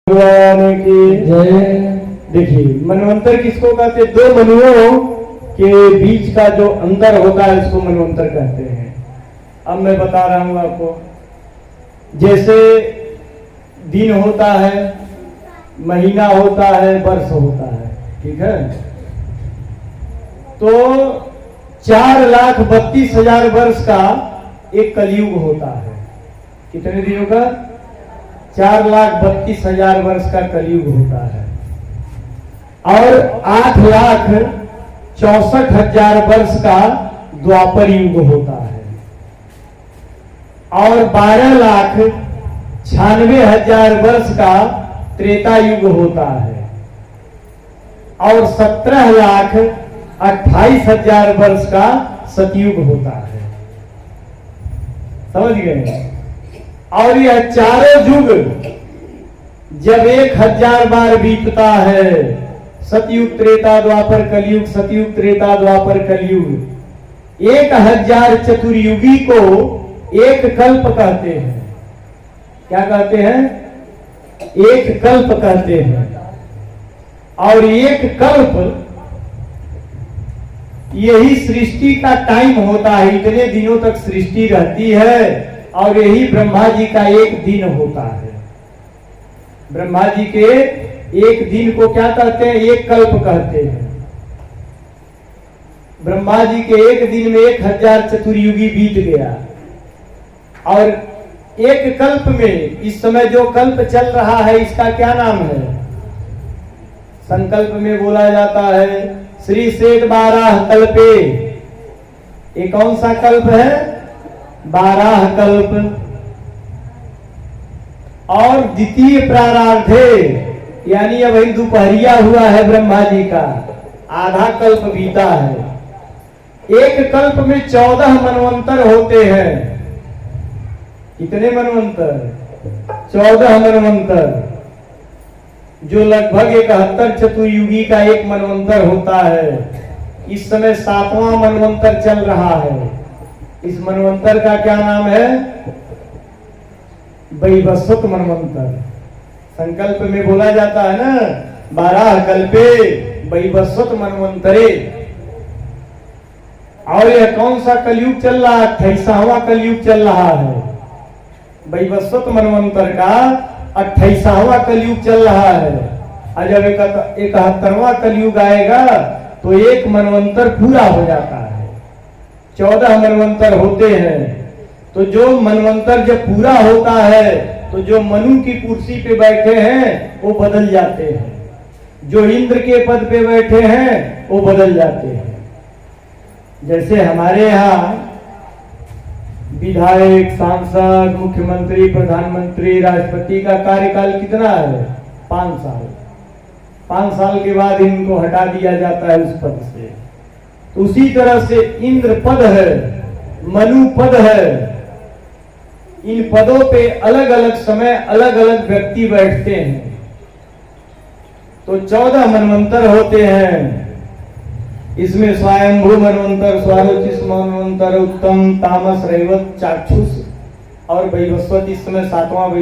भगवान की जय। देखिए मनवंतर किसको कहते हैं? दो मनुओं के बीच का जो अंतर होता है उसको मनवंतर कहते हैं। अब मैं बता रहा हूं आपको, जैसे दिन होता है, महीना होता है, वर्ष होता है, ठीक है? तो 4,32,000 वर्ष का एक कलयुग होता है। कितने दिनों का? 4,32,000 वर्ष का कलयुग होता है। और 8,64,000 वर्ष का द्वापर युग होता है। और 12,96,000 वर्ष का त्रेता युग होता है। और 17,28,000 वर्ष का सतयुग होता है। समझ गए? और यह चारों युग जब 1,000 बार बीतता है, सतयुग त्रेता द्वापर कलयुग, सतयुग त्रेता द्वापर कलयुग, 1,000 चतुर्युगी को एक कल्प कहते हैं। क्या कहते हैं? एक कल्प कहते हैं। और एक कल्प यही सृष्टि का टाइम होता है। इतने दिनों तक सृष्टि रहती है और यही ब्रह्मा जी का एक दिन होता है। ब्रह्मा जी के एक दिन को क्या कहते हैं? एक कल्प कहते हैं। ब्रह्मा जी के एक दिन में 1,000 चतुर्युगी बीत गया। और एक कल्प में इस समय जो कल्प चल रहा है इसका क्या नाम है? संकल्प में बोला जाता है श्री सेठ 12 कल्पे। ये कौन सा कल्प है? 12 कल्प। और द्वितीय प्रारार्धे, यानी अब वही दोपहरिया हुआ है ब्रह्मा जी का, आधा कल्प बीता है। एक कल्प में 14 मनवंतर होते हैं। कितने मनवंतर? 14 मनवंतर, जो लगभग 71 चतुर्युगी का एक मनवंतर होता है। इस समय 7वां मनवंतर चल रहा है। इस मनवंतर का क्या नाम है? वैवस्वत मनवंतर। संकल्प में बोला जाता है ना, 12 कल्पे वैवस्वत मनवंतरे। और यह कौन सा कलयुग चल रहा है? 28वां कलयुग चल रहा है। वैवस्वत मनवंतर का 28वां कलयुग चल रहा है। और जब 71वां कलयुग आएगा तो एक मनवंतर पूरा हो जाता है। 14 मनवंतर होते हैं। तो जो मनवंतर जब पूरा होता है तो जो मनु की कुर्सी पे बैठे हैं वो बदल जाते हैं, जो इंद्र के पद पे बैठे हैं वो बदल जाते हैं। जैसे हमारे यहाँ विधायक, सांसद, मुख्यमंत्री, प्रधानमंत्री, राष्ट्रपति का कार्यकाल कितना है? 5 साल। 5 साल के बाद इनको हटा दिया जाता है उस पद से। तो उसी तरह से इंद्र पद है, मनु पद है। इन पदों पे अलग अलग समय अलग अलग व्यक्ति बैठते हैं। तो 14 मनवंतर होते हैं। इसमें स्वयंभू मनवंतर, स्वारोचिष मनवंतर, उत्तम, तामस, रैवत, चाक्षुष और वैवस्वत। इस समय 7वां